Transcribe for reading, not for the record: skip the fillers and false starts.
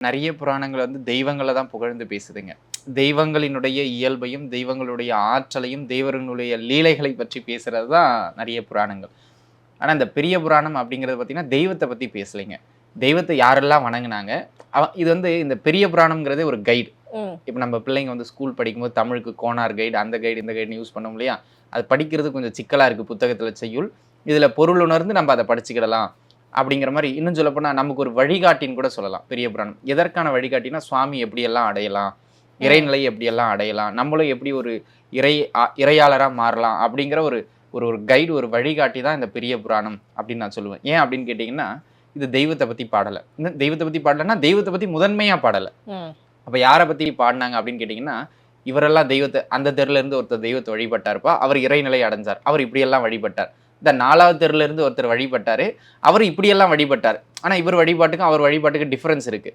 நிறைய புராணங்கள் வந்து தெய்வங்கள தான் புகழ்ந்து பேசுதுங்க. தெய்வங்களினுடைய இயல்பையும், தெய்வங்களுடைய ஆற்றலையும், தெய்வங்களுடைய லீலைகளை பற்றி பேசுறது தான் நிறைய புராணங்கள். ஆனா, இந்த பெரிய புராணம் அப்படிங்கிறது பார்த்தீங்கன்னா, தெய்வத்த பத்தி பேசலைங்க. தெய்வத்த யாரெல்லாம் வணங்குனாங்க? இது வந்து இந்த பெரிய புராணம்ங்கிறதே ஒரு கைடு. ம். இப்ப நம்ம பிள்ளைங்க வந்து ஸ்கூல் படிக்கும்போது தமிழுக்கு கோனார் கைடு, அந்த கைடு, இந்த கைடுன்னு யூஸ் பண்ணோம் இல்லையா? அது படிக்கிறது கொஞ்சம் சிக்கலா இருக்கு புத்தகத்துல செய்யுள். இதுல பொருள் உணர்ந்து நம்ம அத படிச்சுக்கிடலாம். அப்படிங்கிற மாரி இன்னும் சொல்லப்போனா நமக்கு ஒரு வழிகாட்டின்னு கூட சொல்லலாம் பெரிய புராணம். எதற்கான வழிகாட்டினா, சுவாமி எப்படியெல்லாம் அடையலாம்? ம். இறைநிலை எப்படியெல்லாம் அடையலாம்? நம்மளும் எப்படி ஒரு இறையாளரா மாறலாம்? அப்படிங்கிற ஒரு ஒரு ஒரு கைடு, ஒரு வழிகாட்டி தான் இந்த பெரிய புராணம் அப்படின்னு நான் சொல்லுவேன். ஏன் அப்படின்னு கேட்டீங்கன்னா, இது தெய்வத்த பத்தி பாடல. தெய்வத்த பத்தி பாடலன்னா, தெய்வத்த பத்தி முதன்மையா பாடல. ம். அப்ப யார பத்தி பாடுனாங்க அப்படின்னு கேட்டீங்கன்னா, இவரெல்லாம் தெய்வத்த அந்த தெருல இருந்து ஒருத்தர் தெய்வத்த வழிபட்டாருப்பா. அவர் இறைநிலை அடைஞ்சார். அவர் இப்படியெல்லாம் வழிபட்டார். இந்த 4வது தெருல இருந்து ஒருத்தர் வழிபட்டாரு. அவரு இப்படியெல்லாம் வழிபட்டார். ஆனா இவர் வழிபாட்டுக்கும், அவர் வழிபாட்டுக்கும் டிஃபரன்ஸ் இருக்கு.